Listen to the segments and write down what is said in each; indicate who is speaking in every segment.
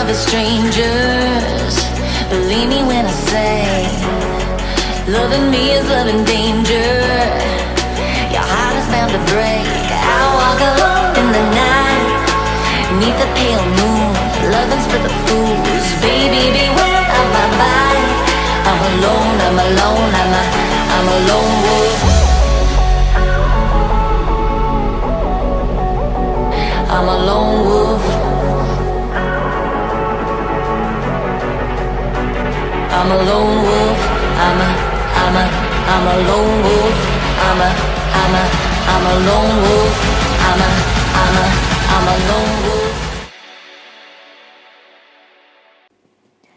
Speaker 1: love is strangers. Believe me when I say, loving me is loving danger. Your heart is bound to break. I walk alone in the night, beneath the pale moon. Loving's for the fools. Baby, beware of my bite. I'm alone, I'm alone, I'm a lone wolf. I'm a lone wolf. I'm a lone wolf. I'm a lone wolf. I'm a lone wolf. I'm a lone wolf.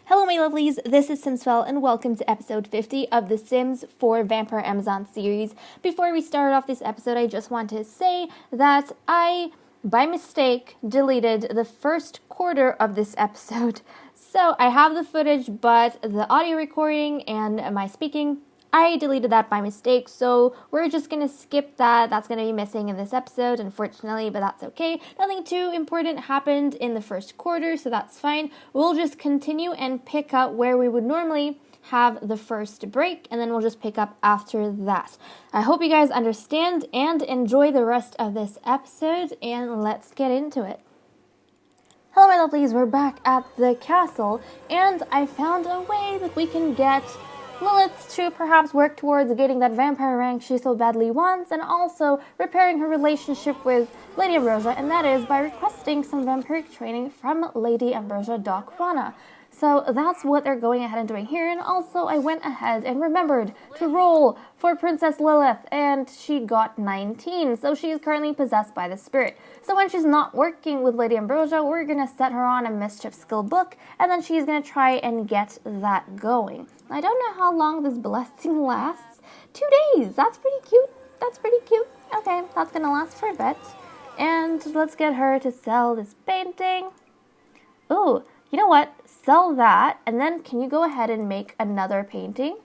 Speaker 2: Hello my lovelies, this is simsfel and welcome to episode 50 of the Sims 4 Vampire Amazon series. Before we start off this episode, I just want to say that I, by mistake, deleted the first quarter of this episode. So I have the footage, but the audio recording and my speaking, I deleted that by mistake, so we're just going to skip that. That's going to be missing in this episode, unfortunately, but that's okay. Nothing too important happened in the first quarter, so that's fine. We'll just continue and pick up where we would normally have the first break, and then we'll just pick up after that. I hope you guys understand and enjoy the rest of this episode, and let's get into it. Hello my lovelies, we're back at the castle, and I found a way that we can get Lilith to perhaps work towards getting that vampire rank she so badly wants, and also repairing her relationship with Lady Ambrosia, and that is by requesting some vampiric training from Lady Ambrosia Docwana. So that's what they're going ahead and doing here, and also I went ahead and remembered to roll for Princess Lilith, and she got 19, so she is currently possessed by the spirit. So when she's not working with Lady Ambrosia, we're going to set her on a mischief skill book, and then she's going to try and get that going. I don't know how long this blessing lasts. 2 days, that's pretty cute. Okay, that's going to last for a bit. And let's get her to sell this painting. Ooh, you know what? Sell that, and then can you go ahead and make another painting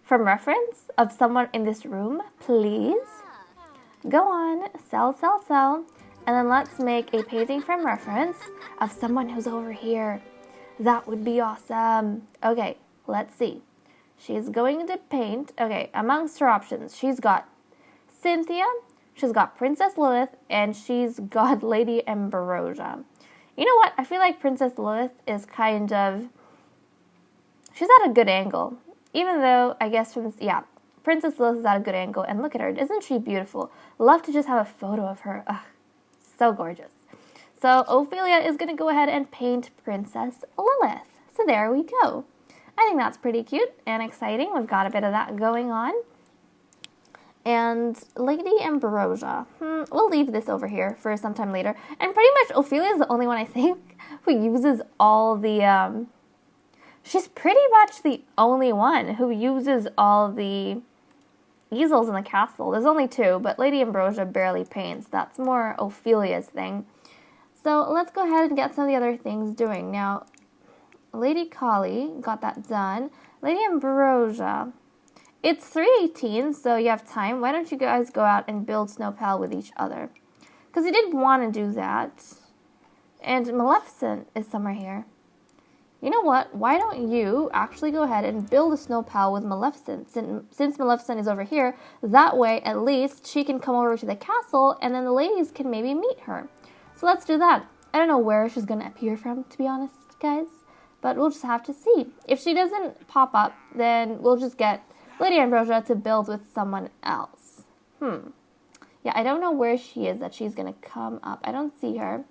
Speaker 2: from reference of someone in this room, please? Go on, sell. And then let's make a painting from reference of someone who's over here. That would be awesome. Okay, let's see. She's going to paint. Okay, amongst her options, she's got Cynthia, she's got Princess Lilith, and she's got Lady Ambrosia. You know what? I feel like Princess Lilith is kind of... she's at a good angle. Even though, I guess Princess Lilith is at a good angle. And look at her. Isn't she beautiful? Love to just have a photo of her. Ugh, so gorgeous. So Ophelia is going to go ahead and paint Princess Lilith. So there we go. I think that's pretty cute and exciting. We've got a bit of that going on. And Lady Ambrosia, we'll leave this over here for some time later. And pretty much Ophelia is the only one, I think, who uses all the, she's pretty much the only one who uses all the easels in the castle. There's only 2, but Lady Ambrosia barely paints. That's more Ophelia's thing. So let's go ahead and get some of the other things doing. Now, Lady Kali got that done. Lady Ambrosia... it's 3:18, so you have time. Why don't you guys go out and build Snow Pal with each other? Because you did want to do that. And Maleficent is somewhere here. You know what? Why don't you actually go ahead and build a Snow Pal with Maleficent? Since Maleficent is over here, that way at least she can come over to the castle and then the ladies can maybe meet her. So let's do that. I don't know where she's going to appear from, to be honest, guys. But we'll just have to see. If she doesn't pop up, then we'll just get Lady Ambrosia to build with someone else. Yeah, I don't know where she is that she's going to come up. I don't see her.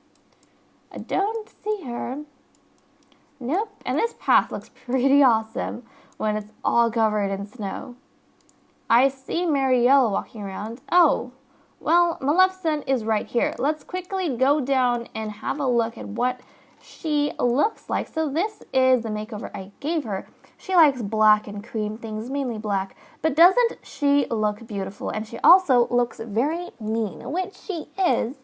Speaker 2: Nope. And this path looks pretty awesome when it's all covered in snow. I see Marielle walking around. Oh, well, Maleficent is right here. Let's quickly go down and have a look at what she looks like. So this is the makeover I gave her. She likes black and cream things, mainly black. But doesn't she look beautiful? And she also looks very mean, which she is.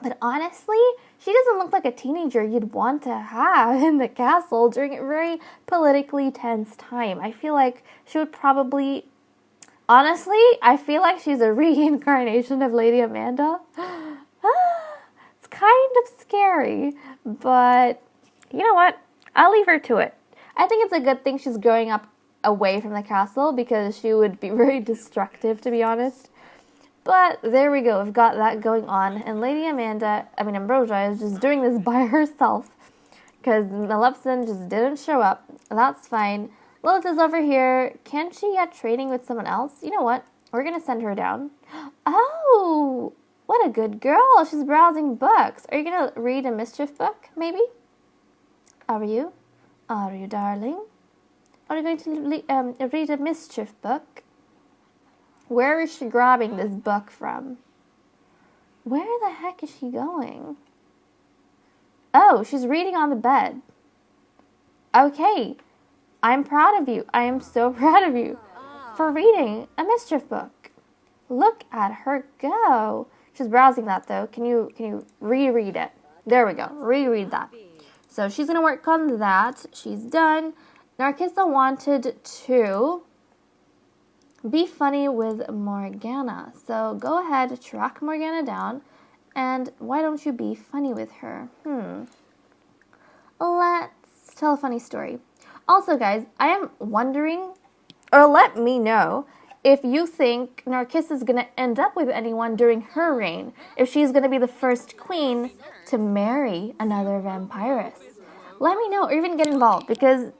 Speaker 2: But honestly, she doesn't look like a teenager you'd want to have in the castle during a very politically tense time. I feel like she would probably... honestly, I feel like she's a reincarnation of Lady Amanda. It's kind of scary, but You know what? I'll leave her to it. I think it's a good thing she's growing up away from the castle because she would be very destructive, to be honest. But there we go. We've got that going on. And Lady Ambrosia is just doing this by herself because Maleficent just didn't show up. That's fine. Lilith is over here. Can she get training with someone else? You know what? We're going to send her down. Oh, what a good girl. She's browsing books. Are you going to read a mischief book, maybe? Are you? Are you, darling? Are you going to read a mischief book? Where is she grabbing this book from? Where the heck is she going? Oh, she's reading on the bed. Okay. I'm proud of you. I am so proud of you for reading a mischief book. Look at her go. She's browsing that though. Can you reread it? There we go. Reread that. So she's going to work on that. She's done. Narcissa wanted to be funny with Morgana. So go ahead, track Morgana down. And why don't you be funny with her? Let's tell a funny story. Also, guys, I am wondering, or let me know, if you think Narcissa is going to end up with anyone during her reign. If she's going to be the first queen to marry another vampiress. Let me know, or even get involved, because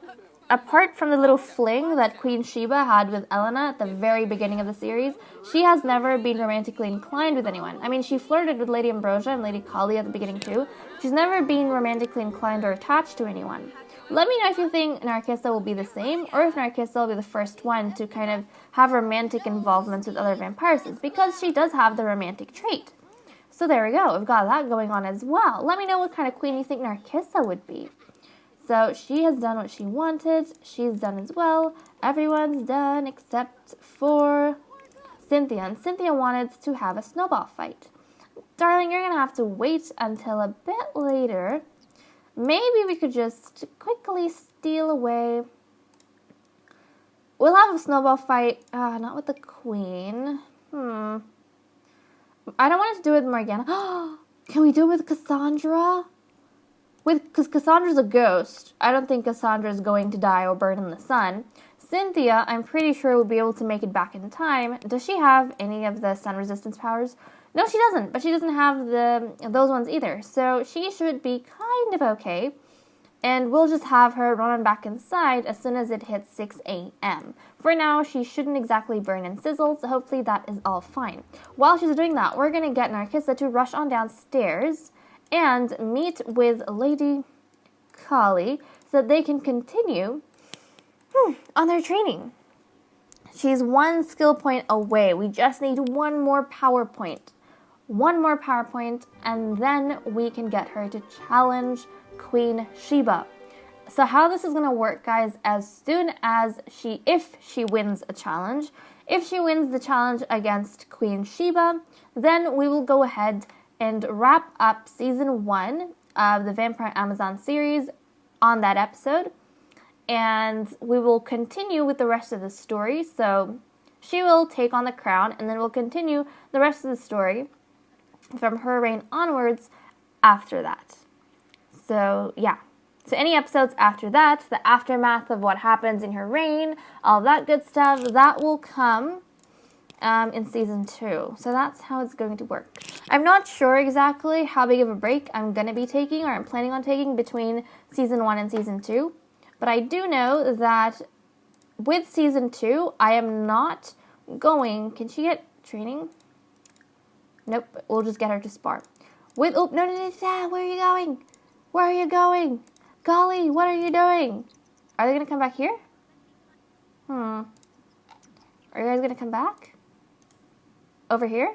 Speaker 2: apart from the little fling that Queen Sheba had with Elena at the very beginning of the series, she has never been romantically inclined with anyone. I mean, she flirted with Lady Ambrosia and Lady Kali at the beginning too. She's never been romantically inclined or attached to anyone. Let me know if you think Narcissa will be the same, or if Narcissa will be the first one to kind of have romantic involvements with other vampiresses, because she does have the romantic trait. So there we go, we've got that going on as well. Let me know what kind of queen you think Narcissa would be. So she has done what she wanted. She's done as well. Everyone's done except for Cynthia. And Cynthia wanted to have a snowball fight. Darling, you're going to have to wait until a bit later. Maybe we could just quickly steal away. We'll have a snowball fight. Not with the queen. I don't want to do it with Morgana. Can we do it with Cassandra? Because Cassandra's a ghost. I don't think Cassandra's going to die or burn in the sun. Cynthia, I'm pretty sure will be able to make it back in time. Does she have any of the sun resistance powers? No, she doesn't. But she doesn't have those ones either. So she should be kind of okay. And we'll just have her run back inside as soon as it hits 6 a.m. For now, she shouldn't exactly burn and sizzle, so hopefully that is all fine. While she's doing that, we're going to get Narcissa to rush on downstairs and meet with Lady Kali so that they can continue on their training. She's one skill point away. We just need one more power point. One more power point, and then we can get her to challenge Queen Sheba. So how this is going to work, guys, as soon as if she wins a challenge, if she wins the challenge against Queen Sheba, then we will go ahead and wrap up season 1 of the Vampire Amazon series on that episode. And we will continue with the rest of the story. So she will take on the crown, and then we'll continue the rest of the story from her reign onwards after that. So, yeah. So any episodes after that, the aftermath of what happens in her reign, all that good stuff, that will come in season 2. So that's how it's going to work. I'm not sure exactly how big of a break I'm going to be taking, or I'm planning on taking, between season 1 and season 2. But I do know that with season 2, I am not going... Can she get training? Nope. We'll just get her to spar. No, where are you going? Where are you going? Golly, what are you doing? Are they going to come back here? Are you guys going to come back? Over here?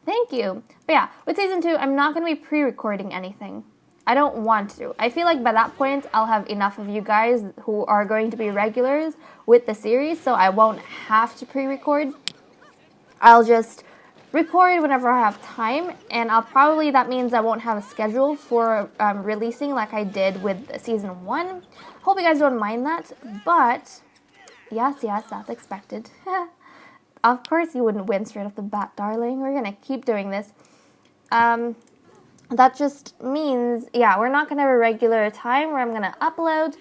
Speaker 2: Thank you. But yeah, with season 2, I'm not going to be pre-recording anything. I don't want to. I feel like by that point, I'll have enough of you guys who are going to be regulars with the series, so I won't have to pre-record. I'll just record whenever I have time, and that means I won't have a schedule for releasing like I did with season 1. Hope you guys don't mind that, but yes, that's expected. Of course you wouldn't win straight off the bat, darling. We're gonna keep doing this. that just means, yeah, we're not going to have a regular time where I'm going to upload,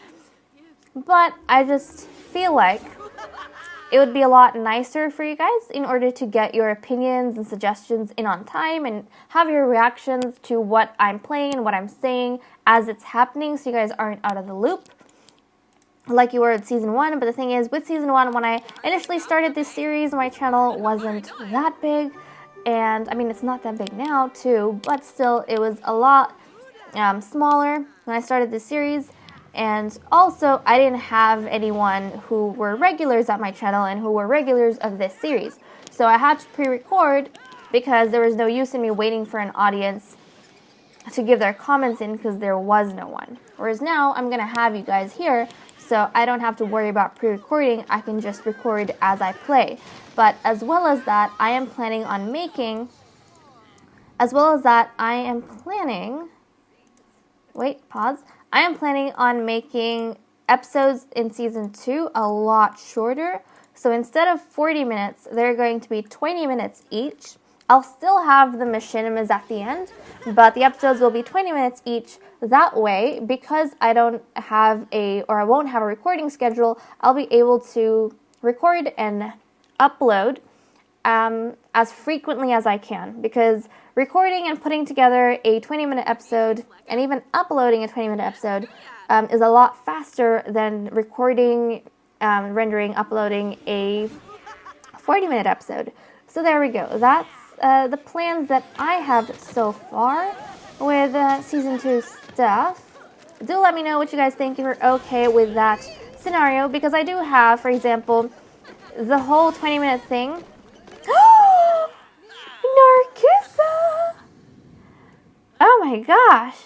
Speaker 2: but I just feel like it would be a lot nicer for you guys in order to get your opinions and suggestions in on time and have your reactions to what I'm playing and what I'm saying as it's happening, so you guys aren't out of the loop like you were with Season 1. But the thing is, with Season 1, when I initially started this series, my channel wasn't that big. And, I mean, it's not that big now, too, but still, it was a lot smaller when I started this series. And also, I didn't have anyone who were regulars at my channel and who were regulars of this series. So I had to pre-record because there was no use in me waiting for an audience to give their comments in because there was no one. Whereas now, I'm going to have you guys here, so I don't have to worry about pre-recording. I can just record as I play. But as well as that, I am planning on making... Wait, pause. I am planning on making episodes in Season 2 a lot shorter. So instead of 40 minutes, they're going to be 20 minutes each. I'll still have the machinimas at the end, but the episodes will be 20 minutes each. That way, because I won't have a recording schedule, I'll be able to record and upload as frequently as I can, because recording and putting together a 20-minute episode and even uploading a 20-minute episode is a lot faster than recording, rendering, uploading a 40-minute episode. So there we go. That's the plans that I have so far with Season 2 stuff. Do let me know what you guys think if you're okay with that scenario, because I do have, for example, the whole 20-minute thing. Narcissa! Oh my gosh.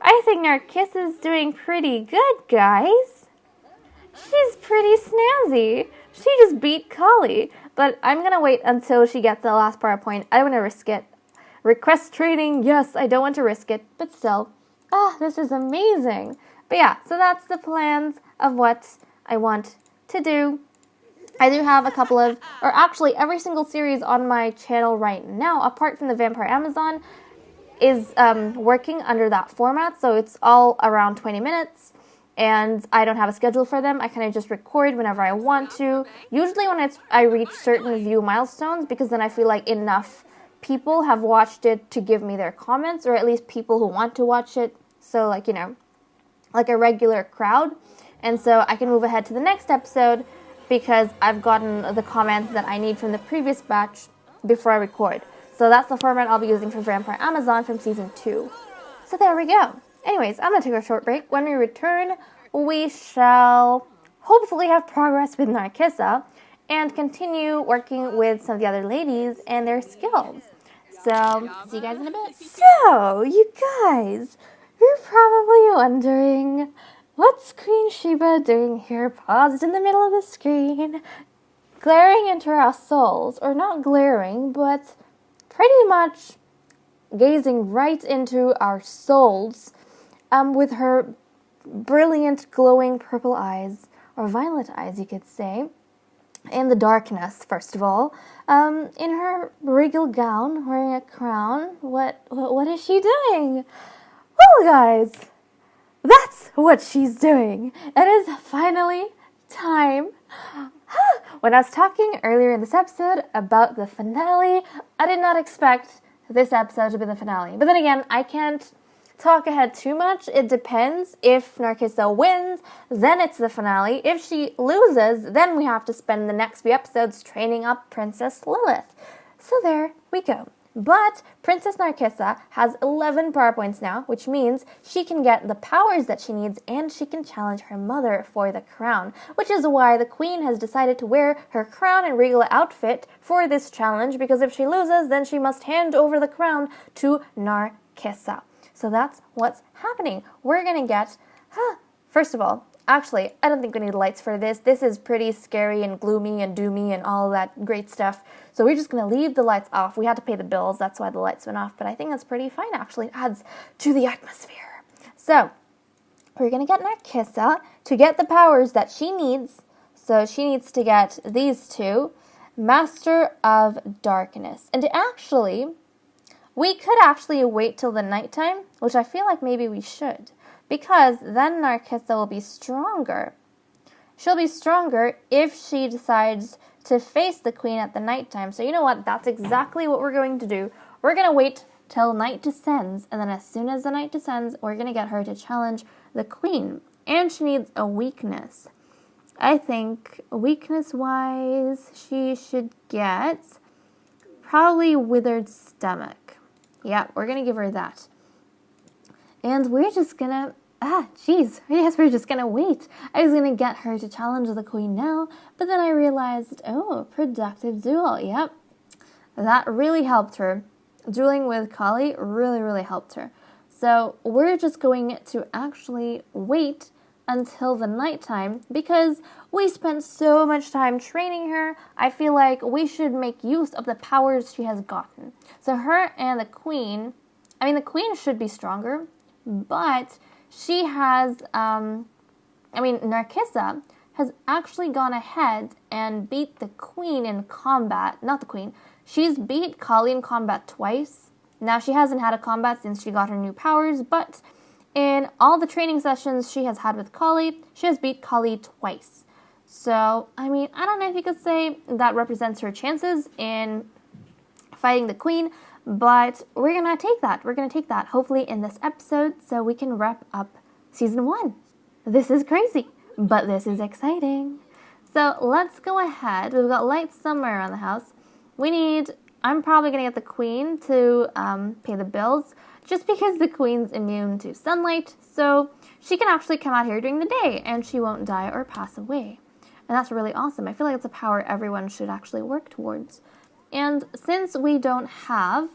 Speaker 2: I think Narcissa's doing pretty good, guys. She's pretty snazzy. She just beat Kali. But I'm going to wait until she gets the last power point. I don't want to risk it. Request training, yes, I don't want to risk it. But still, this is amazing. But yeah, so that's the plans of what I want to do. I do have a couple of, or actually every single series on my channel right now, apart from the Vampire Amazon, is working under that format. So it's all around 20 minutes. And I don't have a schedule for them. I kind of just record whenever I want to. Usually when I reach certain view milestones, because then I feel like enough people have watched it to give me their comments, or at least people who want to watch it. So like, like a regular crowd. And so I can move ahead to the next episode because I've gotten the comments that I need from the previous batch before I record. So that's the format I'll be using for Vampire Amazon from Season 2. So there we go. Anyways, I'm going to take a short break. When we return, we shall hopefully have progress with Narcissa and continue working with some of the other ladies and their skills. So, see you guys in a bit. So, you guys, you're probably wondering, what's Queen Sheba doing here paused in the middle of the screen, glaring into our souls? Or not glaring, but pretty much gazing right into our souls with her brilliant, glowing purple eyes, or violet eyes, you could say, in the darkness, first of all, in her regal gown, wearing a crown. What is she doing? Well, guys, that's what she's doing. It is finally time. When I was talking earlier in this episode about the finale, I did not expect this episode to be the finale. But then again, I can't talk ahead too much. It depends. If Narcissa wins, then it's the finale. If she loses, then we have to spend the next few episodes training up Princess Lilith. So there we go. But Princess Narcissa has 11 power points now, which means she can get the powers that she needs and she can challenge her mother for the crown, which is why the queen has decided to wear her crown and regal outfit for this challenge, because if she loses, then she must hand over the crown to Narcissa. So that's what's happening. We're going to get, first of all, actually, I don't think we need lights for this. This is pretty scary and gloomy and doomy and all that great stuff. So we're just going to leave the lights off. We had to pay the bills. That's why the lights went off. But I think that's pretty fine, actually. It adds to the atmosphere. So we're going to get Narcissa to get the powers that she needs. So she needs to get these two, Master of Darkness. And actually, we could actually wait till the nighttime, which I feel like maybe we should, because then Narcissa will be stronger. She'll be stronger if she decides to face the queen at the nighttime. So you know what? That's exactly what we're going to do. We're going to wait till night descends, and then as soon as the night descends, we're going to get her to challenge the queen. And she needs a weakness. I think weakness-wise, she should get probably withered stomach. Yeah, we're going to give her that. And we're just going to... we're just going to wait. I was going to get her to challenge the queen now, but then I realized, productive duel. Yep, that really helped her. Dueling with Kali really, really helped her. So we're just going to actually wait until the nighttime because we spent so much time training her. I feel like we should make use of the powers she has gotten. So her and the queen, the queen should be stronger, but she has, Narcissa has actually gone ahead and beat the queen in combat. Not the queen. She's beat Kali in combat twice. Now, she hasn't had a combat since she got her new powers, but in all the training sessions she has had with Kali, she has beat Kali twice. So, I don't know if you could say that represents her chances in fighting the queen, but we're going to take that. We're going to take that, hopefully, in this episode so we can wrap up Season 1. This is crazy, but this is exciting. So let's go ahead. We've got lights somewhere around the house. I'm probably going to get the queen to pay the bills, just because the queen's immune to sunlight, so she can actually come out here during the day, and she won't die or pass away. And that's really awesome. I feel like it's a power everyone should actually work towards. And since we don't have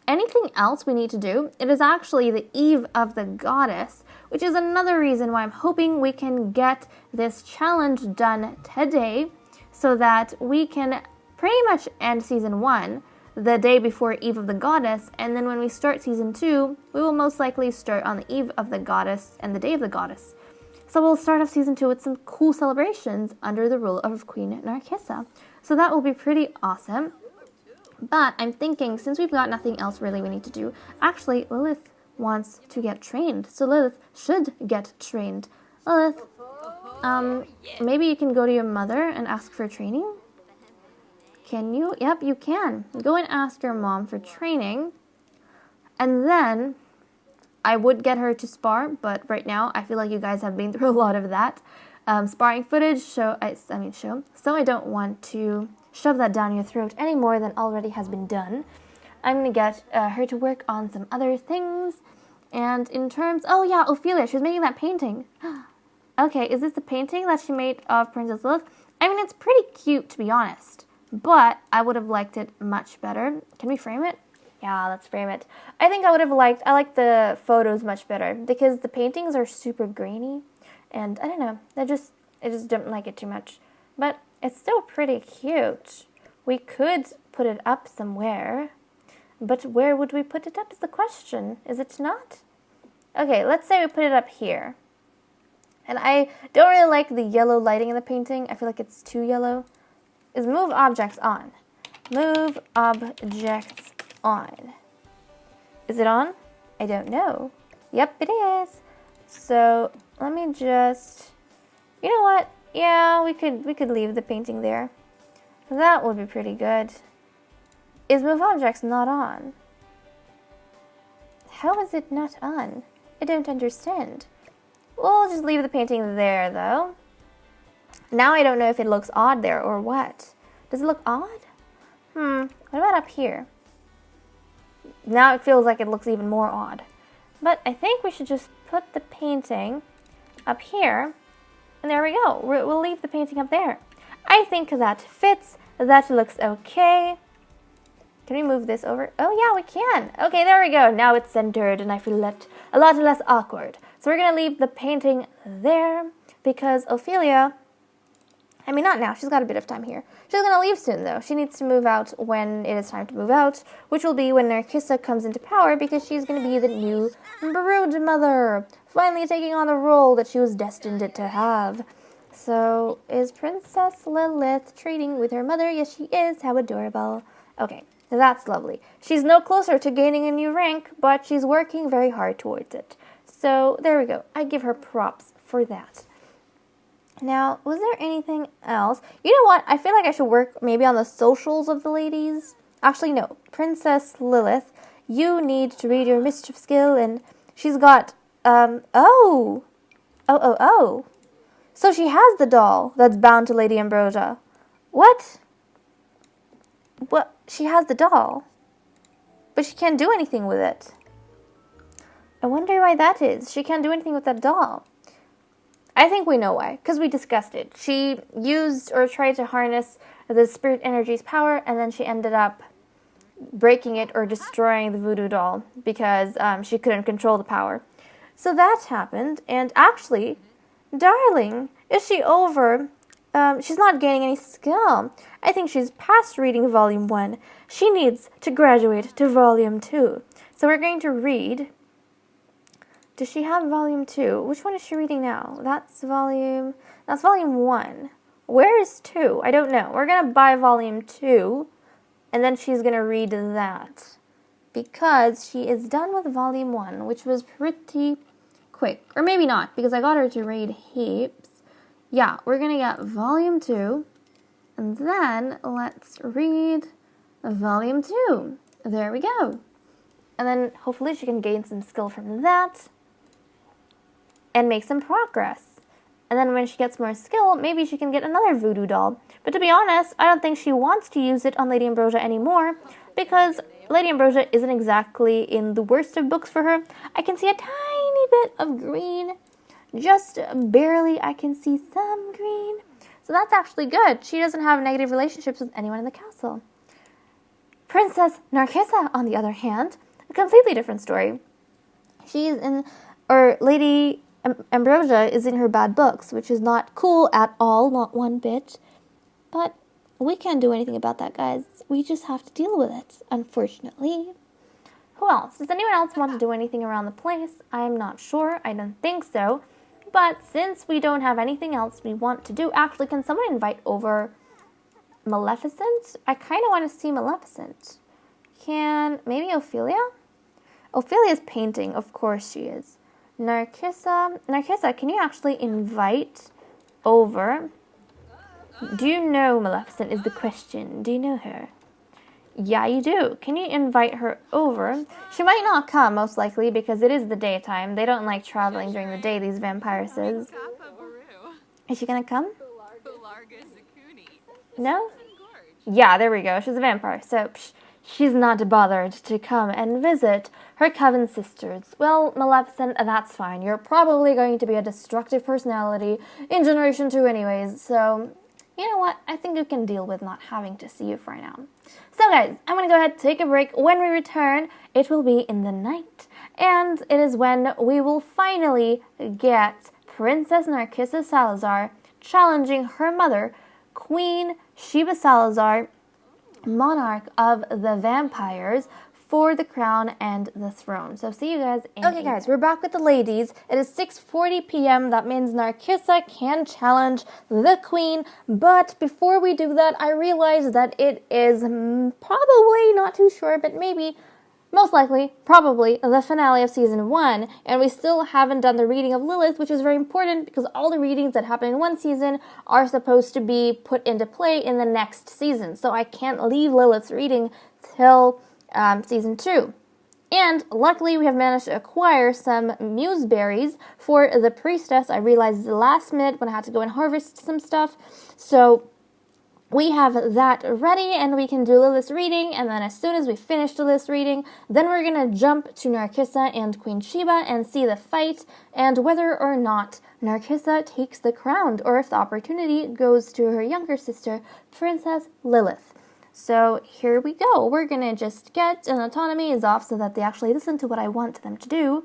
Speaker 2: anything else we need to do, it is actually the Eve of the Goddess, which is another reason why I'm hoping we can get this challenge done today so that we can pretty much end Season 1 the day before Eve of the Goddess, and then when we start Season 2, we will most likely start on the Eve of the Goddess and the Day of the Goddess. So we'll start off Season 2 with some cool celebrations under the rule of Queen Narcissa. So that will be pretty awesome. But I'm thinking, since we've got nothing else really we need to do, actually Lilith wants to get trained. So Lilith should get trained. Lilith, maybe you can go to your mother and ask for training? Can you? Yep, you can. Go and ask your mom for training. And then I would get her to spar, but right now I feel like you guys have been through a lot of that. Sparring footage, so I don't want to shove that down your throat any more than already has been done. I'm going to get her to work on some other things. And in terms... Oh, yeah, Ophelia. She was making that painting. Okay, is this the painting that she made of Princess Lilith? It's pretty cute, to be honest. But I would have liked it much better. Can we frame it? Yeah, let's frame it. I think I like the photos much better because the paintings are super grainy. And I don't know, I just don't like it too much. But it's still pretty cute. We could put it up somewhere. But where would we put it up is the question. Is it not? Okay, let's say we put it up here. And I don't really like the yellow lighting in the painting. I feel like it's too yellow. Is move objects on. Move objects on. Is it on? I don't know. Yep, it is. So let me just... You know what? Yeah, we could leave the painting there. That would be pretty good. Is move objects not on? How is it not on? I don't understand. We'll just leave the painting there, though. Now I don't know if it looks odd there or what. Does it look odd? What about up here? Now it feels like it looks even more odd. But I think we should just put the painting up here. And there we go. We'll leave the painting up there. I think that fits. That looks okay. Can we move this over? Oh, yeah, we can. Okay, there we go. Now it's centered and I feel a lot less awkward. So we're going to leave the painting there because Ophelia... not now. She's got a bit of time here. She's going to leave soon, though. She needs to move out when it is time to move out, which will be when Narcissa comes into power because she's going to be the new brood mother, finally taking on the role that she was destined to have. So, is Princess Lilith trading with her mother? Yes, she is. How adorable. Okay, That's lovely. She's no closer to gaining a new rank, but she's working very hard towards it. So there we go. I give her props for that. Now, was there anything else? You know what? I feel like I should work maybe on the socials of the ladies. Actually, no. Princess Lilith, you need to read your mischief skill, and she's got, oh. So she has the doll that's bound to Lady Ambrosia. What? What? She has the doll, but she can't do anything with it. I wonder why that is. She can't do anything with that doll. I think we know why, because we discussed it. She used or tried to harness the spirit energy's power, and then she ended up breaking it or destroying the voodoo doll because she couldn't control the power. So that happened, and actually, darling, is she over? She's not gaining any skill. I think she's past reading Volume 1. She needs to graduate to Volume 2. So we're going to read. Does she have Volume 2? Which one is she reading now? That's Volume 1. Where is 2? I don't know. We're going to buy Volume 2, and then she's going to read that. Because she is done with Volume 1, which was pretty quick. Or maybe not, because I got her to read heaps. Yeah, we're going to get Volume 2, and then let's read Volume 2. There we go. And then hopefully she can gain some skill from that and make some progress. And then when she gets more skill, maybe she can get another voodoo doll. But to be honest, I don't think she wants to use it on Lady Ambrosia anymore, because Lady Ambrosia isn't exactly in the worst of books for her. I can see a tiny bit of green. Just barely, I can see some green. So that's actually good. She doesn't have negative relationships with anyone in the castle. Princess Narcissa, on the other hand, a completely different story. Lady Ambrosia is in her bad books, which is not cool at all, not one bit. But we can't do anything about that, guys. We just have to deal with it, unfortunately. Who else? Does anyone else want to do anything around the place? I'm not sure. I don't think so. But since we don't have anything else we want to do, actually, can someone invite over Maleficent? I kind of want to see Maleficent. Maybe Ophelia? Ophelia's painting, of course she is. Narcissa, can you actually invite over? Do you know Maleficent is the question. Do you know her? Yeah, you do. Can you invite her over? She might not come, most likely, because it is the daytime. They don't like traveling during the day, these vampiresses. Is she gonna come? No? Yeah, there we go. She's a vampire, so she's not bothered to come and visit her coven sisters. Well, Maleficent, that's fine. You're probably going to be a destructive personality in Generation 2 anyways, so you know what? I think you can deal with not having to see you for now. So guys, I'm going to go ahead and take a break. When we return, it will be in the night. And it is when we will finally get Princess Narcissa Salazar challenging her mother, Queen Sheba Salazar, monarch of the vampires, for the crown and the throne. So see you guys in Okay guys, we're back with the ladies. It is 6:40 p.m. That means Narcissa can challenge the queen. But before we do that, I realize that it is probably, not too sure, but maybe, most likely, probably the finale of season 1. And we still haven't done the reading of Lilith, which is very important because all the readings that happen in one season are supposed to be put into play in the next season. So I can't leave Lilith's reading till season 2. And luckily we have managed to acquire some museberries for the priestess. I realized the last minute when I had to go and harvest some stuff. So we have that ready and we can do Lilith's reading, and then as soon as we finish the Lilith's reading, then we're going to jump to Narcissa and Queen Sheba and see the fight and whether or not Narcissa takes the crown or if the opportunity goes to her younger sister, Princess Lilith. So here we go. We're going to just get an autonomy is off so that they actually listen to what I want them to do.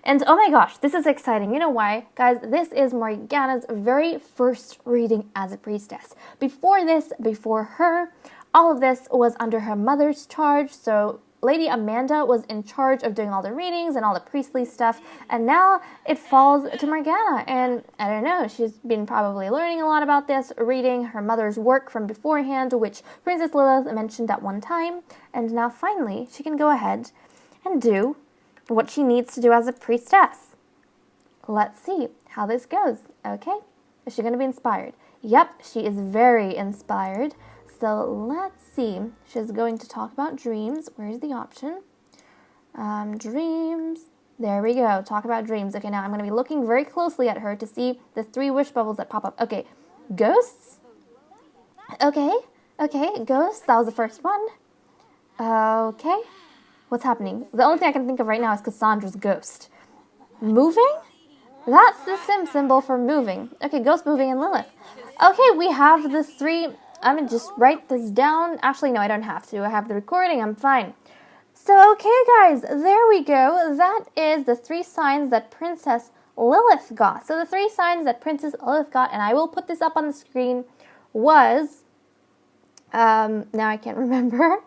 Speaker 2: And oh my gosh, this is exciting. You know why? Guys, this is Morgana's very first reading as a priestess. Before her, all of this was under her mother's charge. So Lady Amanda was in charge of doing all the readings and all the priestly stuff, and now it falls to Morgana. And I don't know, she's been probably learning a lot about this, reading her mother's work from beforehand, which Princess Lilith mentioned at one time, and now finally she can go ahead and do what she needs to do as a priestess. Let's see how this goes. Okay, is she going to be inspired? Yep, she is very inspired. So let's see. She's going to talk about dreams. Where's the option? Dreams. There we go. Talk about dreams. Okay, now I'm going to be looking very closely at her to see the 3 wish bubbles that pop up. Okay, ghosts. Okay, ghosts. That was the first one. Okay, what's happening? The only thing I can think of right now is Cassandra's ghost. Moving? That's the sim symbol for moving. Okay, ghost, moving, and Lilith. Okay, we have the 3. I'm going to just write this down. Actually, no, I don't have to. I have the recording. I'm fine. So, okay, guys, there we go. That is the 3 signs that Princess Lilith got. So, the 3 signs that Princess Lilith got, and I will put this up on the screen, was, now I can't remember.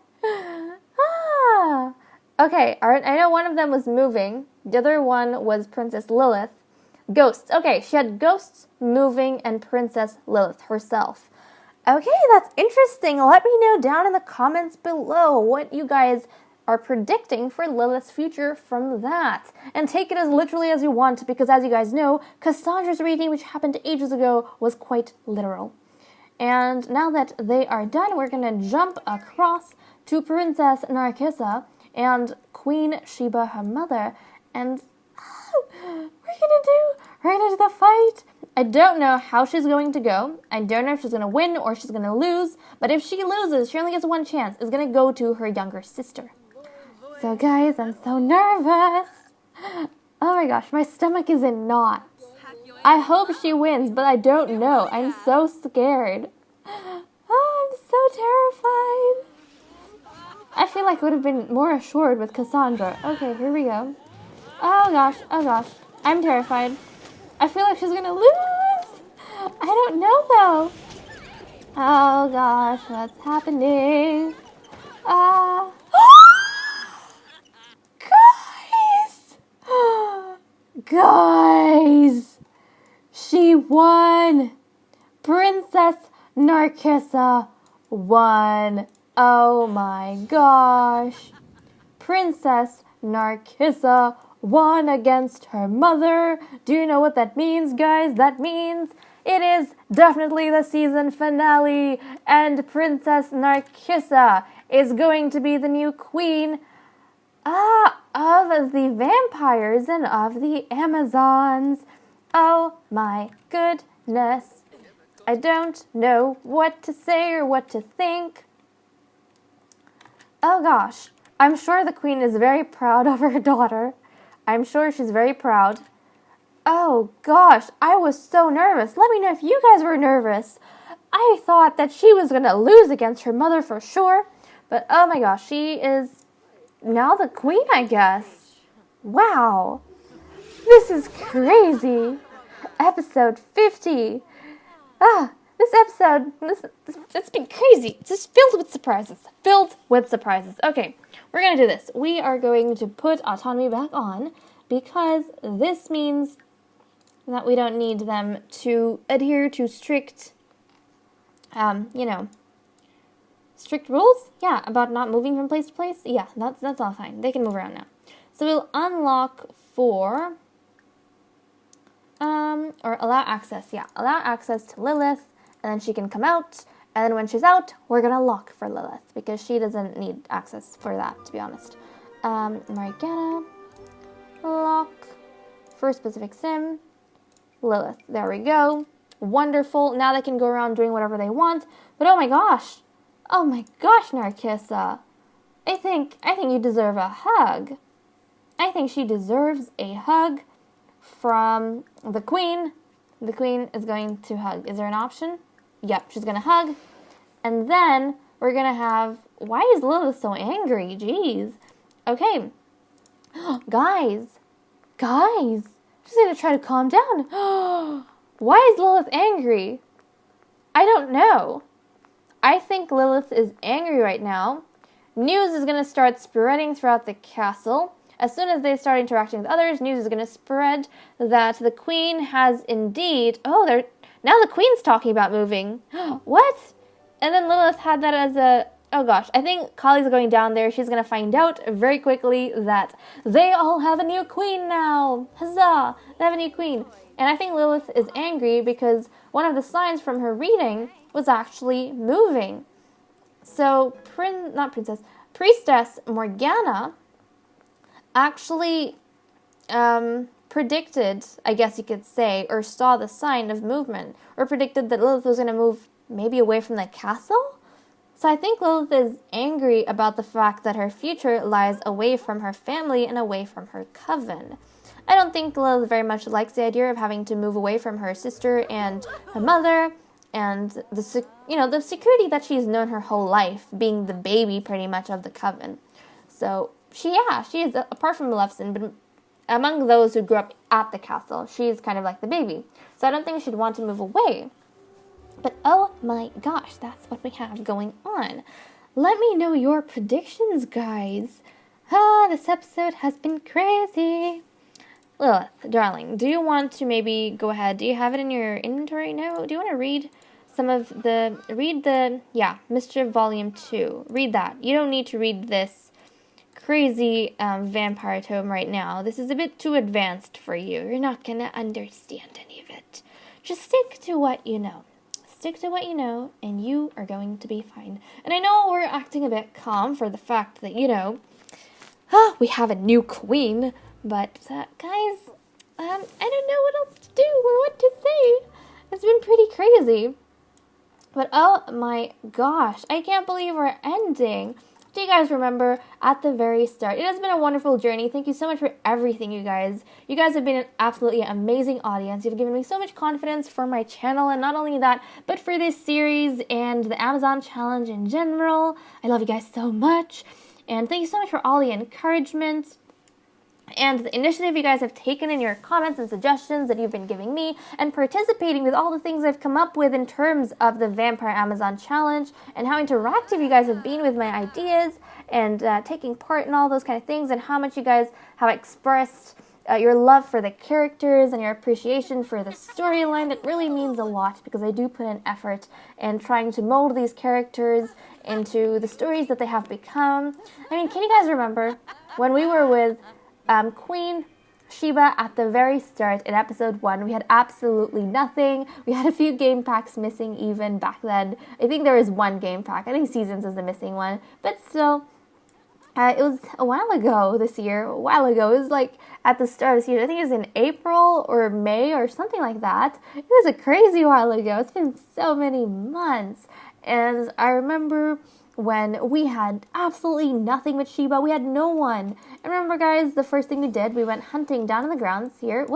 Speaker 2: Okay, all right, I know one of them was moving. The other one was Princess Lilith. Ghosts. Okay, she had ghosts, moving, and Princess Lilith herself. Okay, that's interesting. Let me know down in the comments below what you guys are predicting for Lilith's future from that. And take it as literally as you want, because as you guys know, Cassandra's reading, which happened ages ago, was quite literal. And now that they are done, we're going to jump across to Princess Narcissa and Queen Sheba, her mother, and we're gonna do the fight. I don't know how she's going to go. I don't know if she's gonna win or she's gonna lose. But if she loses, she only gets one chance. It's gonna go to her younger sister. So guys, I'm so nervous. Oh my gosh, my stomach is in knots. I hope she wins, but I don't know. I'm so scared. Oh, I'm so terrified. I feel like I would have been more assured with Cassandra. Okay, here we go. Oh gosh, I'm terrified. I feel like she's gonna lose. I don't know though. Oh gosh, what's happening? Guys, she won. Princess Narcissa won. Oh my gosh. Princess Narcissa won against her mother. Do you know what that means, guys? That means it is definitely the season finale, and Princess Narcissa is going to be the new queen of the vampires and of the Amazons. Oh my goodness. I don't know what to say or what to think. Oh gosh. I'm sure the queen is very proud of her daughter. I'm sure she's very proud. Oh gosh, I was so nervous. Let me know if you guys were nervous. I thought that she was going to lose against her mother for sure. But oh my gosh, she is now the queen, I guess. Wow. This is crazy. Episode 50. This episode, it's been crazy. It's just filled with surprises. Okay, we're going to do this. We are going to put autonomy back on because this means that we don't need them to adhere to strict, strict rules. Yeah, about not moving from place to place. Yeah, that's all fine. They can move around now. So we'll unlock for, or allow access. Yeah, allow access to Lilith. And then she can come out, and then when she's out, we're going to lock for Lilith, because she doesn't need access for that, to be honest. Morgana, lock, for specific sim, Lilith. There we go. Wonderful. Now they can go around doing whatever they want. But oh my gosh, Narcissa, I think you deserve a hug. I think she deserves a hug from the queen. The queen is going to hug. Is there an option? Yep, she's going to hug. And then we're going to have... Why is Lilith so angry? Jeez. Okay. Guys. She's going to try to calm down. Why is Lilith angry? I don't know. I think Lilith is angry right now news is going to start spreading throughout the castle. As soon as they start interacting with others, news is going to spread that the queen has indeed... now the queen's talking about moving. What? And then Lilith had that as a... Oh gosh, I think Kali's going down there. She's going to find out very quickly that they all have a new queen now. Huzzah! They have a new queen. And I think Lilith is angry because one of the signs from her reading was actually moving. So, Priestess Morgana actually predicted, I guess you could say, or saw the sign of movement, or predicted that Lilith was going to move maybe away from the castle? So I think Lilith is angry about the fact that her future lies away from her family and away from her coven. I don't think Lilith very much likes the idea of having to move away from her sister and her mother and the security that she's known her whole life, being the baby pretty much of the coven. So she is, apart from Maleficent, but among those who grew up at the castle, she's kind of like the baby. So I don't think she'd want to move away. But oh my gosh, that's what we have going on. Let me know your predictions, guys. This episode has been crazy. Lilith, darling, do you want to maybe go ahead? Do you have it in your inventory? No? Do you want to read Mischief Volume 2. Read that. You don't need to read this crazy vampire tome right now. This is a bit too advanced for you. You're not going to understand any of it. Just stick to what you know. Stick to what you know, and you are going to be fine. And I know we're acting a bit calm for the fact that, we have a new queen, but guys, I don't know what else to do or what to say. It's been pretty crazy. But oh my gosh, I can't believe we're ending. Do you guys remember at the very start? It has been a wonderful journey. Thank you so much for everything, you guys. You guys have been an absolutely amazing audience. You've given me so much confidence for my channel, and not only that, but for this series and the Amazon challenge in general. I love you guys so much. And thank you so much for all the encouragement and the initiative you guys have taken in your comments and suggestions that you've been giving me, and participating with all the things I've come up with in terms of the Vampire Amazon Challenge, and how interactive you guys have been with my ideas, and taking part in all those kind of things, and how much you guys have expressed your love for the characters and your appreciation for the storyline. That really means a lot, because I do put in effort in trying to mold these characters into the stories that they have become. I mean, can you guys remember when we were with Queen Sheba at the very start in episode 1? We had absolutely nothing. We had a few game packs missing even back then. I think there was one game pack. I think Seasons is the missing one. But still, it was a while ago this year. A while ago. It was like at the start of this year. I think it was in April or May or something like that. It was a crazy while ago. It's been so many months. And I remember when we had absolutely nothing with Sheba. We had no one. And remember, guys, the first thing we did, we went hunting down in the grounds here,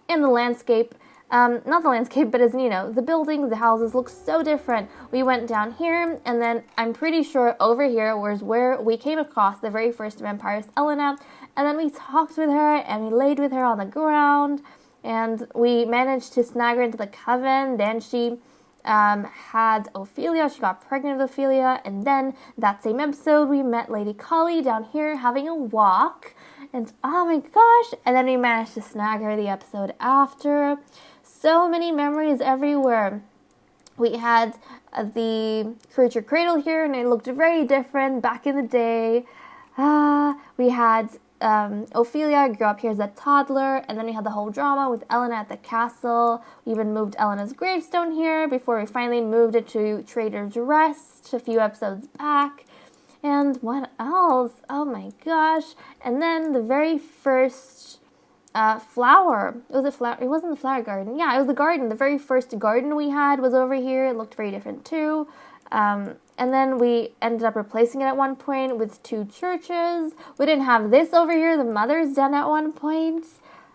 Speaker 2: in the landscape. Not the landscape, but as the buildings, the houses look so different. We went down here, and then I'm pretty sure over here was where we came across the very first vampirist, Elena. And then we talked with her, and we laid with her on the ground, and we managed to snag her into the coven. Then she had Ophelia. She got pregnant with Ophelia, and then that same episode we met Lady Kali down here having a walk, and oh my gosh, and then we managed to snag her the episode after. So many memories everywhere. We had the creature cradle here, and it looked very different back in the day. We had Ophelia grew up here as a toddler, and then we had the whole drama with Elena at the castle. We even moved Elena's gravestone here before we finally moved it to Trader's Rest a few episodes back. And what else? Oh my gosh. And then the very first flower. It was a flower. It wasn't the flower garden. Yeah, it was the garden. The very first garden we had was over here. It looked very different too. And then we ended up replacing it at one point with 2 churches. We didn't have this over here, the Mother's Den, at one point.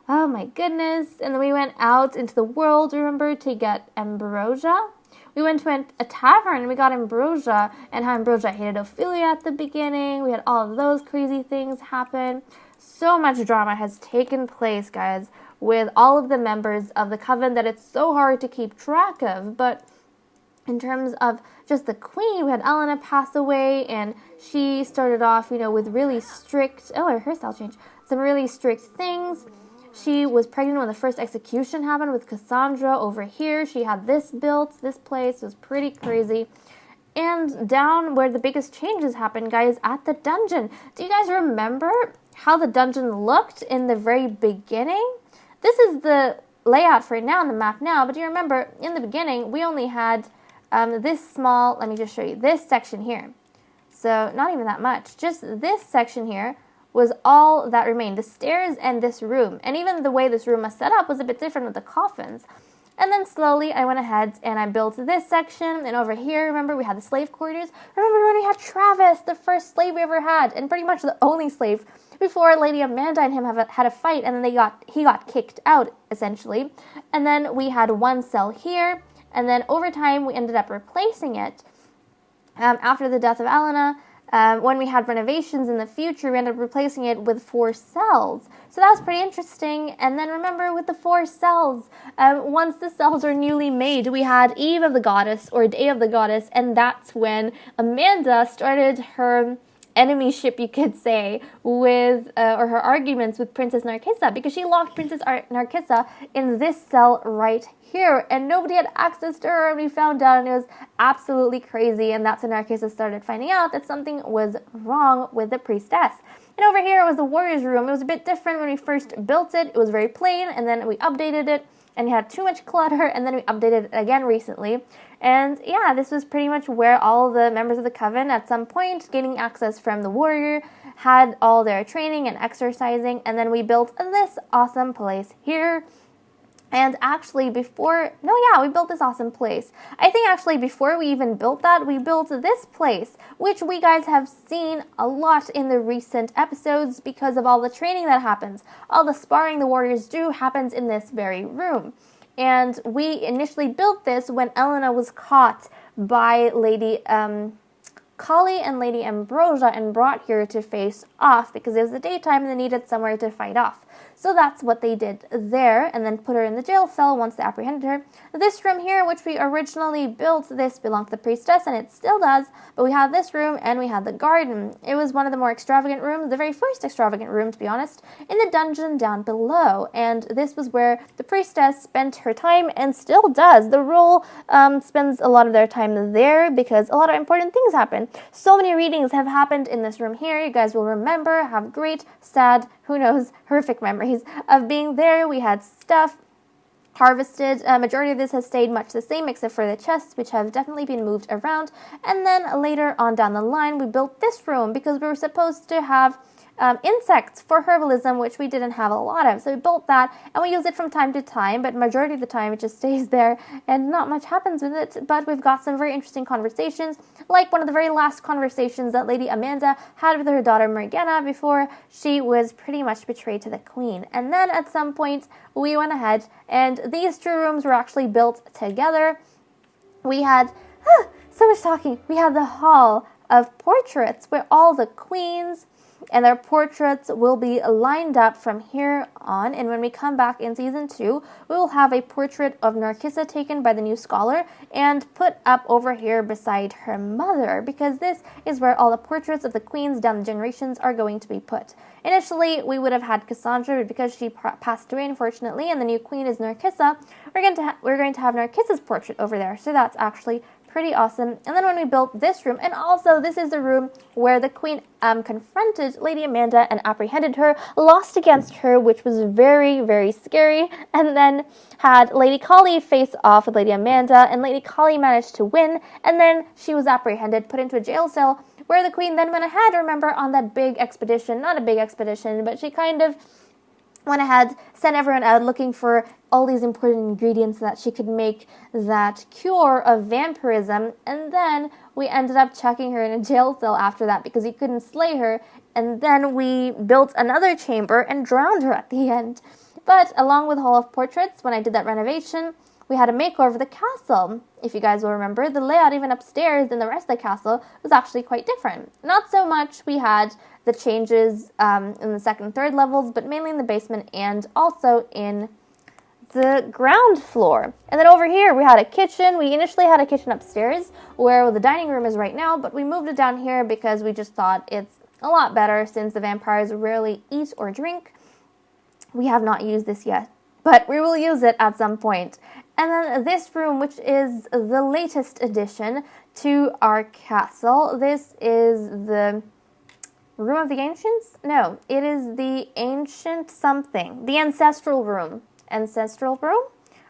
Speaker 2: Oh my goodness. And then we went out into the world, remember, to get ambrosia. We went to a tavern and we got ambrosia, and how ambrosia hated Ophelia at the beginning. We had all of those crazy things happen. So much drama has taken place, guys, with all of the members of the coven that it's so hard to keep track of. But in terms of just the queen, we had Elena pass away, and she started off, with really strict, her hairstyle changed, some really strict things. She was pregnant when the first execution happened with Cassandra over here. She had this built, this place was pretty crazy. And down where the biggest changes happened, guys, at the dungeon. Do you guys remember how the dungeon looked in the very beginning? This is the layout for it now on the map now, but do you remember in the beginning we only had this small, let me just show you, this section here. So not even that much, just this section here was all that remained, the stairs and this room. And even the way this room was set up was a bit different with the coffins. And then slowly I went ahead and I built this section, and over here, remember, we had the slave quarters. Remember when we had Travis, the first slave we ever had, and pretty much the only slave, before Lady Amanda and him had a fight, and then he got kicked out, essentially. And then we had one cell here, and then over time we ended up replacing it. After the death of Elena, when we had renovations in the future, we ended up replacing it with 4 cells. So that was pretty interesting. And then remember, with the 4 cells, once the cells were newly made, we had Eve of the Goddess, or Day of the Goddess, and that's when Amanda started her enemyship, you could say, with, or her arguments with Princess Narcissa, because she locked Princess Narcissa in this cell right here, and nobody had access to her, and we found out, and it was absolutely crazy, and that's when Narcissa started finding out that something was wrong with the Priestess. And over here was the Warrior's Room. It was a bit different when we first built it. It was very plain, and then we updated it, and it had too much clutter, and then we updated it again recently. And yeah, this was pretty much where all the members of the Coven, at some point, gaining access from the Warrior, had all their training and exercising, and then we built this awesome place here. And actually we built this awesome place. I think actually before we even built that, we built this place, which we guys have seen a lot in the recent episodes because of all the training that happens. All the sparring the warriors do happens in this very room. And we initially built this when Elena was caught by Lady Kali and Lady Ambrosia and brought here to face off because it was the daytime and they needed somewhere to fight off. So that's what they did there, and then put her in the jail cell once they apprehended her. This room here, which we originally built, this belonged to the Priestess, and it still does, but we had this room and we had the garden. It was one of the more extravagant rooms, the very first extravagant room, to be honest, in the dungeon down below, and this was where the Priestess spent her time, and still does. The role spends a lot of their time there because a lot of important things happen. So many readings have happened in this room here. You guys will remember, have great, sad, who knows, horrific memories of being there. We had stuff harvested. Majority of this has stayed much the same except for the chests, which have definitely been moved around. And then later on down the line, we built this room because we were supposed to have insects for herbalism, which we didn't have a lot of. So we built that, and we use it from time to time, but majority of the time it just stays there, and not much happens with it. But we've got some very interesting conversations, like one of the very last conversations that Lady Amanda had with her daughter Morgana before she was pretty much betrayed to the Queen. And then at some point, we went ahead, and these 2 rooms were actually built together. We had so much talking. We had the Hall of Portraits, where all the queens and their portraits will be lined up from here on. And when we come back in season 2, we will have a portrait of Narcissa taken by the new scholar and put up over here beside her mother, because this is where all the portraits of the queens down the generations are going to be put. Initially, we would have had Cassandra, but because she passed away, unfortunately, and the new queen is Narcissa, we're going to have Narcissa's portrait over there. So that's actually pretty awesome. And then when we built this room, and also this is the room where the Queen confronted Lady Amanda and apprehended her, lost against her, which was very, very scary, and then had Lady Kali face off with Lady Amanda, and Lady Kali managed to win, and then she was apprehended, put into a jail cell, where the Queen then went ahead, remember, on that big expedition, not a big expedition, but she kind of went ahead, sent everyone out looking for all these important ingredients that she could make that cure of vampirism, and then we ended up chucking her in a jail cell after that because he couldn't slay her, and then we built another chamber and drowned her at the end. But along with Hall of Portraits, when I did that renovation, we had a makeover of the castle. If you guys will remember, the layout even upstairs in the rest of the castle was actually quite different. Not so much we had the changes in the second and third levels, but mainly in the basement and also in the ground floor. And then over here we had a kitchen. We initially had a kitchen upstairs where the dining room is right now, but we moved it down here because we just thought it's a lot better since the vampires rarely eat or drink. We have not used this yet, but we will use it at some point. And then this room, which is the latest addition to our castle. This is the Room of the Ancients? No, it is the Ancient something. The Ancestral Room. Ancestral Room?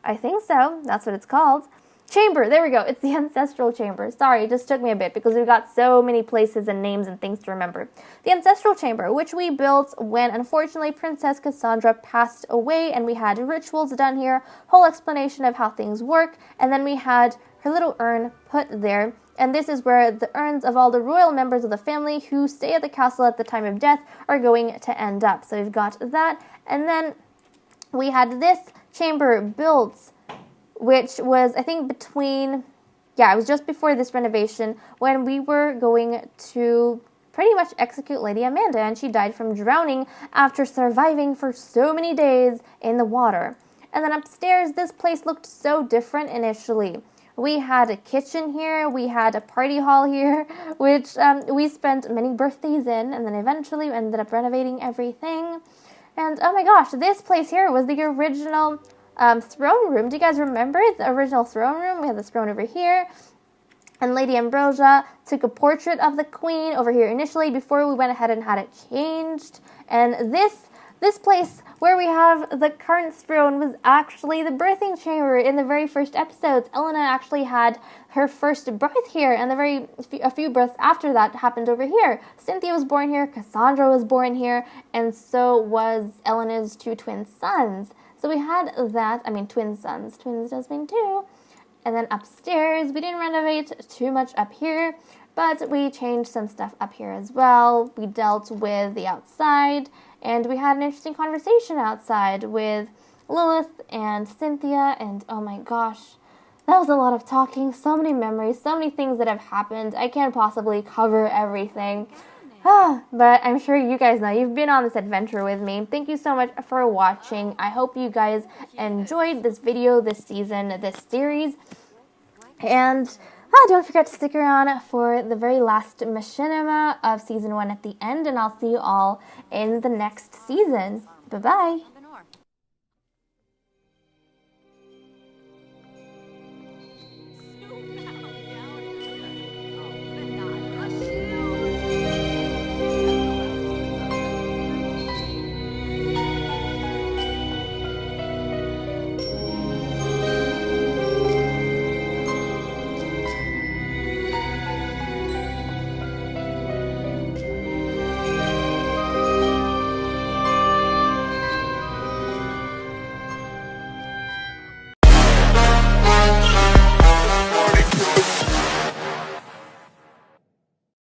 Speaker 2: I think so. That's what it's called. Chamber. There we go. It's the Ancestral Chamber. Sorry, it just took me a bit because we've got so many places and names and things to remember. The Ancestral Chamber, which we built when, unfortunately, Princess Cassandra passed away, and we had rituals done here, whole explanation of how things work, and then we had her little urn put there. And this is where the urns of all the royal members of the family who stay at the castle at the time of death are going to end up. So we've got that. And then we had this chamber built, which was, I think, it was just before this renovation when we were going to pretty much execute Lady Amanda, and she died from drowning after surviving for so many days in the water. And then upstairs, this place looked so different initially. We had a kitchen here, we had a party hall here, which we spent many birthdays in, and then eventually we ended up renovating everything. And oh my gosh, this place here was the original throne room. Do you guys remember the original throne room? We had this throne over here, and Lady Ambrosia took a portrait of the queen over here initially before we went ahead and had it changed. And this place where we have the current throne was actually the birthing chamber in the very first episodes. Elena actually had her first birth here, and a few births after that happened over here. Cynthia was born here, Cassandra was born here, and so was Elena's two twin sons. So we had that, twin sons. Twins does mean two. And then upstairs, we didn't renovate too much up here, but we changed some stuff up here as well. We dealt with the outside, and we had an interesting conversation outside with Lilith and Cynthia, and oh my gosh, that was a lot of talking, so many memories, so many things that have happened. I can't possibly cover everything. But I'm sure you guys know, you've been on this adventure with me. Thank you so much for watching. I hope you guys enjoyed this video, this season, this series. And don't forget to stick around for the very last machinima of Season 1 at the end. And I'll see you all in the next season. Bye-bye.